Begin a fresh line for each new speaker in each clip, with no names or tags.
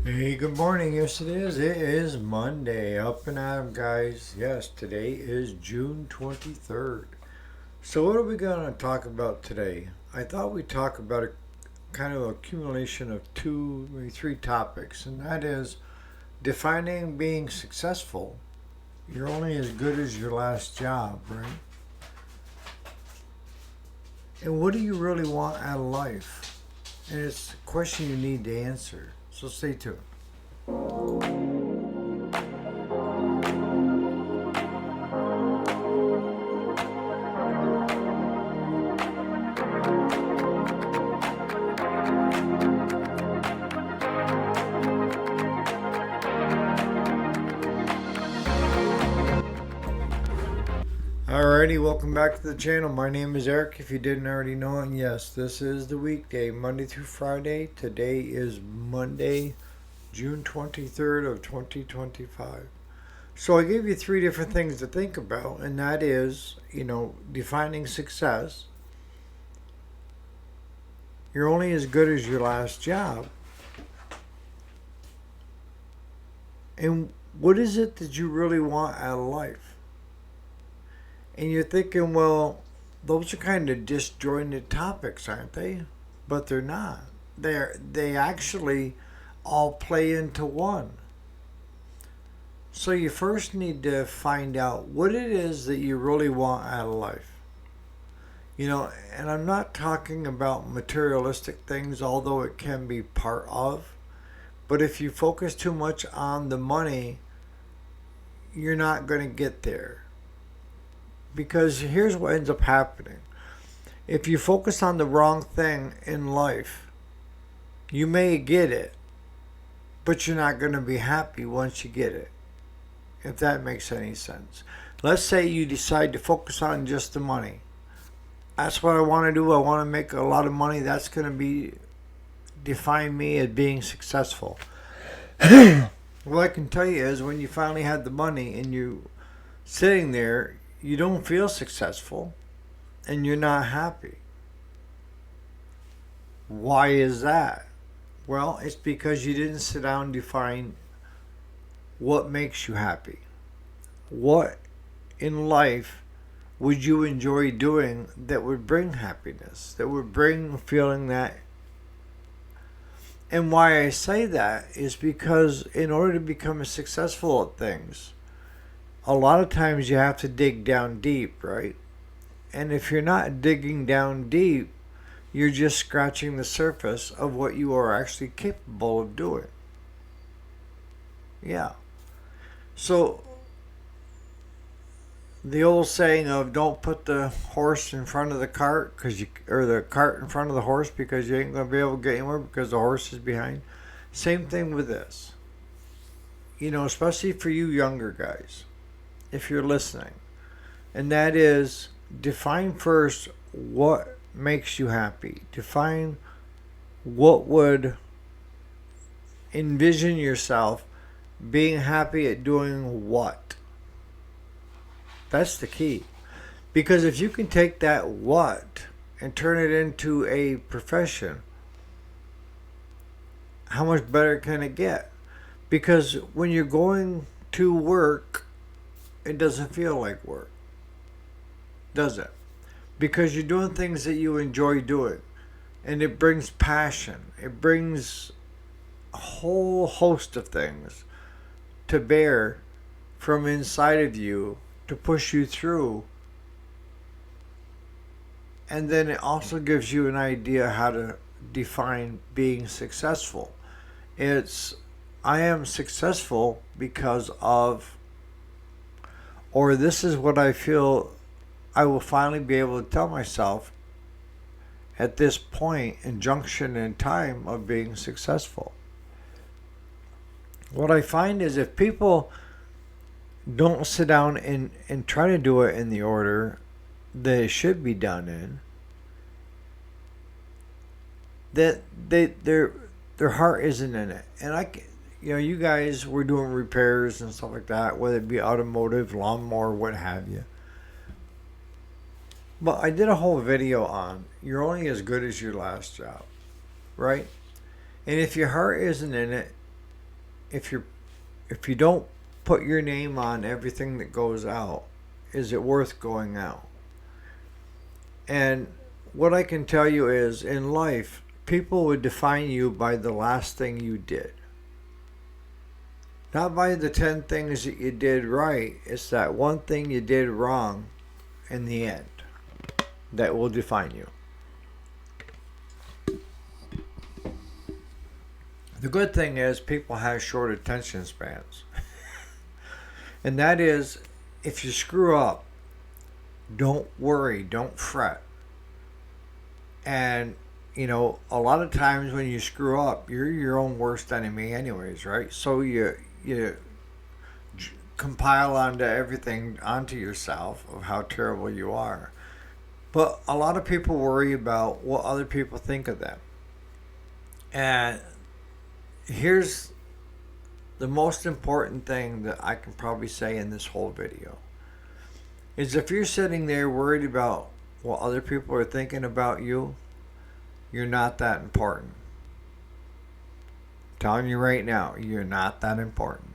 Hey, good morning. Yes, it is. It is Monday. Up and at 'em, guys. Yes, today is June 23rd. So, what are we going to talk about today? I thought we'd talk about a kind of accumulation of two, maybe three topics, and that is defining being successful. You're only as good as your last job, right? And what do you really want out of life? And it's a question you need to answer. So, stay tuned. Alrighty, welcome back to the channel. My name is Eric, if you didn't already know. And yes, this is the weekday, Monday through Friday. Today is Monday, June 23rd of 2025. So I gave you three different things to think about, and that is, defining success. You're only as good as your last job. And what is it that you really want out of life? And you're thinking, well, those are kind of disjointed topics, aren't they? But they're not. They actually all play into one. So you first need to find out what it is that you really want out of life. And I'm not talking about materialistic things, although it can be part of. But if you focus too much on the money, you're not going to get there. Because here's what ends up happening. If you focus on the wrong thing in life, you may get it, but you're not going to be happy once you get it. If that makes any sense. Let's say you decide to focus on just the money. That's what I want to do. I want to make a lot of money. That's going to define me as being successful. What I can tell you is when you finally had the money and you sitting there, you don't feel successful and you're not happy. Why is that? Well, it's because you didn't sit down and define what makes you happy. What in life would you enjoy doing that would bring happiness, that would bring feeling that? And why I say that is because in order to become successful at things, a lot of times you have to dig down deep, right? And if you're not digging down deep, you're just scratching the surface of what you are actually capable of doing. Yeah. So the old saying of don't put the horse in front of the cart or the cart in front of the horse because you ain't going to be able to get anywhere because the horse is behind. Same thing with this. Especially for you younger guys, if you're listening. And that is define first what makes you happy. Define what would envision yourself being happy at doing what. That's the key. Because if you can take that what and turn it into a profession, how much better can it get? Because when you're going to work, it doesn't feel like work, does it? Because you're doing things that you enjoy doing. And it brings passion. It brings a whole host of things to bear from inside of you to push you through. And then it also gives you an idea how to define being successful. It's I am successful because of, or this is what I feel I will finally be able to tell myself at this point in junction in time of being successful. What I find is if people don't sit down and try to do it in the order that it should be done in, that their heart isn't in it. And you guys were doing repairs and stuff like that, whether it be automotive, lawnmower, what have you. But I did a whole video on you're only as good as your last job, right? And if your heart isn't in it, if you're if you don't put your name on everything that goes out, is it worth going out? And what I can tell you is in life, people would define you by the last thing you did. Not by the 10 things that you did right, it's that one thing you did wrong in the end that will define you. The good thing is people have short attention spans. And that is, if you screw up, don't worry, don't fret. And, a lot of times when you screw up, you're your own worst enemy anyways, right? So you compile onto everything, onto yourself of how terrible you are. But a lot of people worry about what other people think of them. And here's the most important thing that I can probably say in this whole video is if you're sitting there worried about what other people are thinking about you, you're not that important. I'm telling you right now, you're not that important.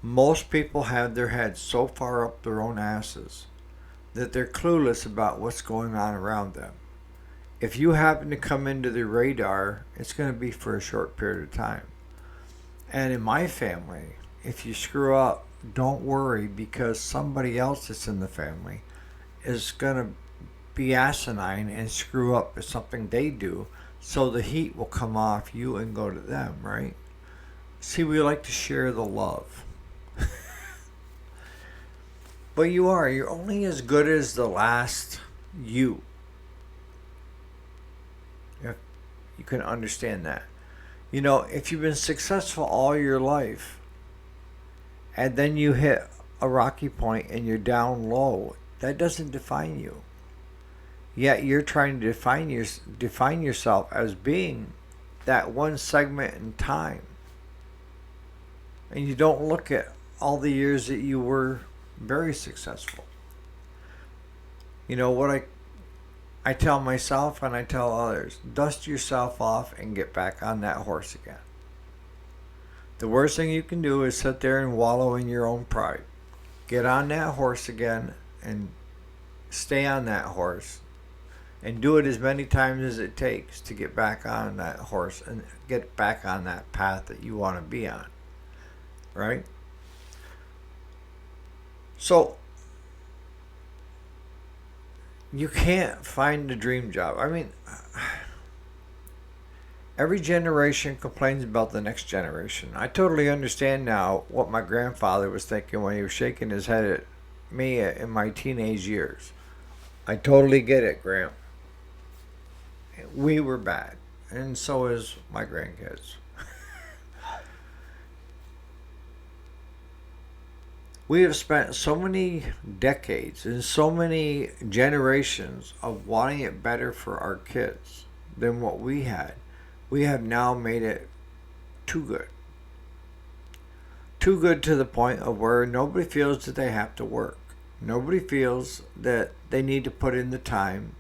Most people have their heads so far up their own asses that they're clueless about what's going on around them. If you happen to come into the radar, it's going to be for a short period of time. And in my family, if you screw up, don't worry, because somebody else that's in the family is going to be asinine and screw up at something they do, so the heat will come off you and go to them, right? See, we like to share the love. But you're only as good as the last you. If you can understand that. If you've been successful all your life and then you hit a rocky point and you're down low, that doesn't define you. Yet you're trying to define yourself as being that one segment in time. And you don't look at all the years that you were very successful. What I tell myself and I tell others, dust yourself off and get back on that horse again. The worst thing you can do is sit there and wallow in your own pride. Get on that horse again and stay on that horse. And do it as many times as it takes to get back on that horse and get back on that path that you want to be on. Right? So, you can't find the dream job. I mean, every generation complains about the next generation. I totally understand now what my grandfather was thinking when he was shaking his head at me in my teenage years. I totally get it, Graham. We were bad, and so is my grandkids. We have spent so many decades and so many generations of wanting it better for our kids than what we had. We have now made it too good. Too good to the point of where nobody feels that they have to work. Nobody feels that they need to put in the time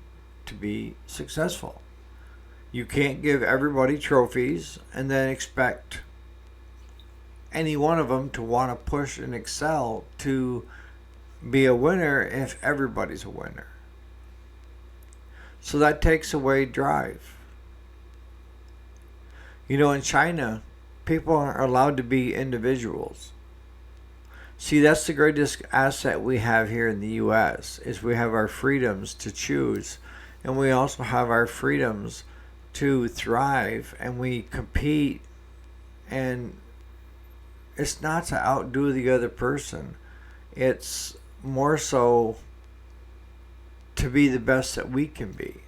to be successful. You can't give everybody trophies and then expect any one of them to want to push and excel to be a winner if everybody's a winner. So that takes away drive. In China, people aren't allowed to be individuals. See, that's the greatest asset we have here in the U.S. is we have our freedoms to choose, and we also have our freedoms to thrive, and we compete, and it's not to outdo the other person. It's more so to be the best that we can be.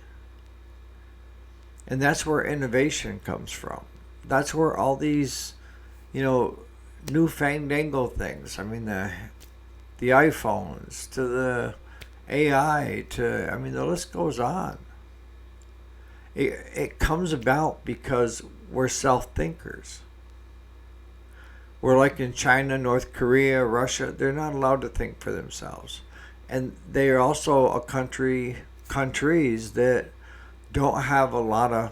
And that's where innovation comes from. That's where all these, new fandangled things. I mean, the iPhones to the AI to, the list goes on. It comes about because we're self-thinkers. We're like in China, North Korea, Russia. They're not allowed to think for themselves. And they are also countries that don't have a lot of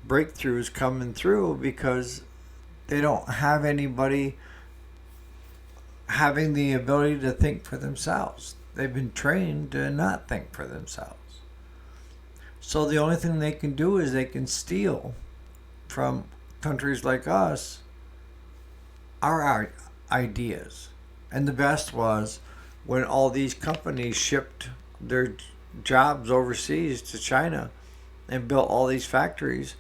breakthroughs coming through because They don't have anybody having the ability to think for themselves. They've been trained to not think for themselves. So the only thing they can do is they can steal from countries like us our ideas. And the best was when all these companies shipped their jobs overseas to China and built all these factories.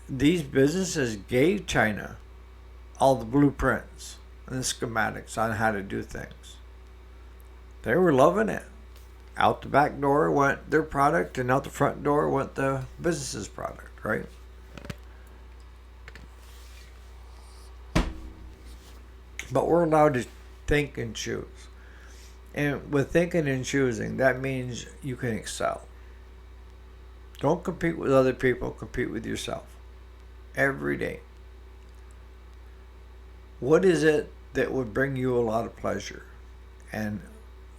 These businesses gave China all the blueprints and the schematics on how to do things. They were loving it. Out the back door went their product, and out the front door went the business's product, right? But we're allowed to think and choose. And with thinking and choosing, that means you can excel. Don't compete with other people, compete with yourself. Every day. What is it that would bring you a lot of pleasure? And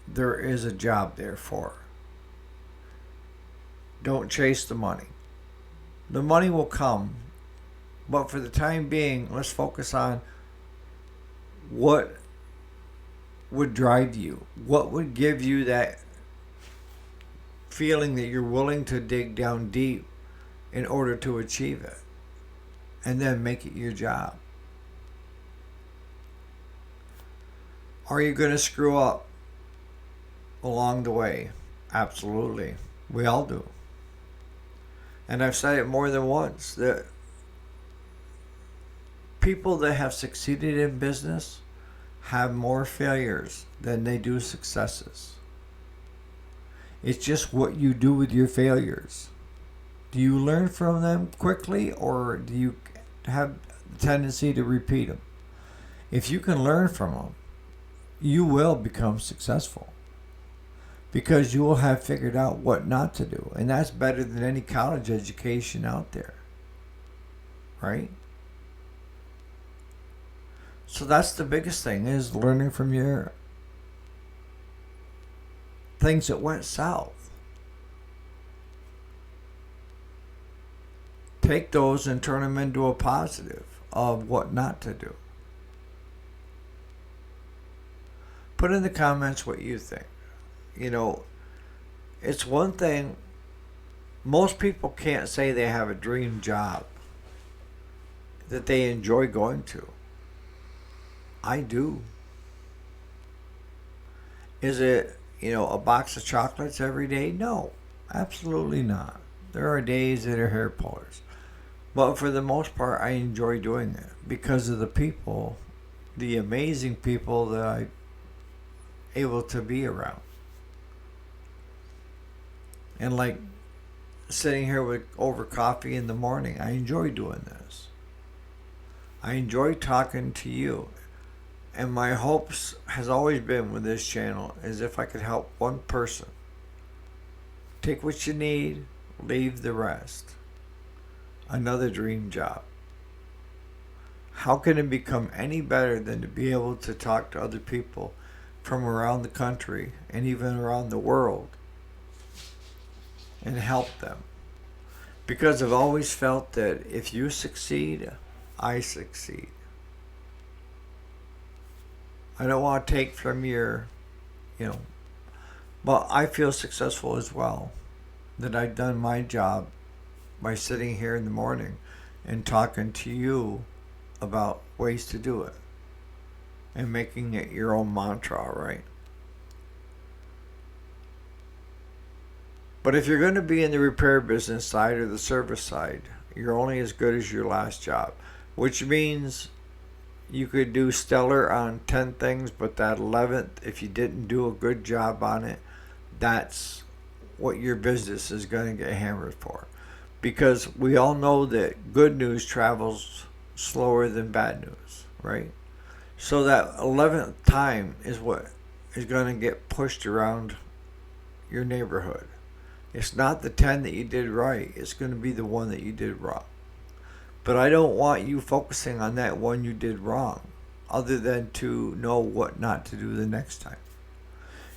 there is a job there for. Don't chase the money. The money will come, but for the time being, let's focus on what would drive you. What would give you that feeling that you're willing to dig down deep in order to achieve it, and then make it your job. Are you going to screw up along the way? Absolutely. We all do. And I've said it more than once that people that have succeeded in business have more failures than they do successes. It's just what you do with your failures. Do you learn from them quickly, or do you have the tendency to repeat them? If you can learn from them, you will become successful, because you will have figured out what not to do. And that's better than any college education out there. Right? So that's the biggest thing, is learning from your things that went south. Take those and turn them into a positive of what not to do. Put in the comments what you think. You know, it's one thing, most people can't say they have a dream job that they enjoy going to. I do. Is it, a box of chocolates every day? No, absolutely not. There are days that are hair pullers. But for the most part, I enjoy doing it because of the people, the amazing people that I'm able to be around. And like sitting here over coffee in the morning, I enjoy doing this. I enjoy talking to you. And my hopes has always been with this channel is if I could help one person. Take what you need, leave the rest. Another dream job. How can it become any better than to be able to talk to other people from around the country and even around the world and help them? Because I've always felt that if you succeed, I succeed. I don't want to take from your, but I feel successful as well. That I've done my job by sitting here in the morning and talking to you about ways to do it. And making it your own mantra, right? But if you're going to be in the repair business side or the service side, you're only as good as your last job. Which means you could do stellar on 10 things, but that 11th, if you didn't do a good job on it, that's what your business is going to get hammered for. Because we all know that good news travels slower than bad news, right? So that 11th time is what is going to get pushed around your neighborhood. It's not the 10 that you did right. It's going to be the one that you did wrong. But I don't want you focusing on that one you did wrong, other than to know what not to do the next time.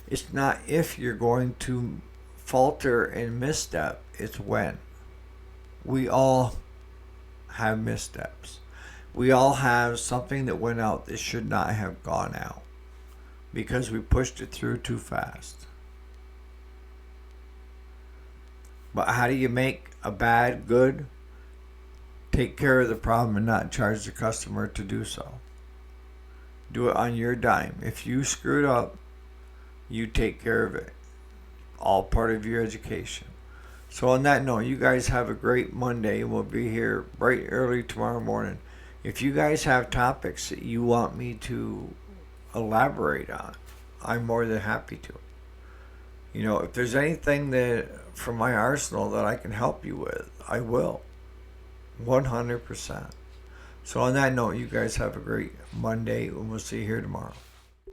It's not if you're going to falter and misstep, it's when. We all have missteps. We all have something that went out that should not have gone out because we pushed it through too fast. But how do you make a bad good? Take care of the problem and not charge the customer to do so. Do it on your dime. If you screwed up, you take care of it. All part of your education. So on that note, you guys have a great Monday, and we'll be here bright early tomorrow morning. If you guys have topics that you want me to elaborate on, I'm more than happy to. If there's anything that from my arsenal that I can help you with, I will. 100%. So on that note, you guys have a great Monday, and we'll see you here tomorrow.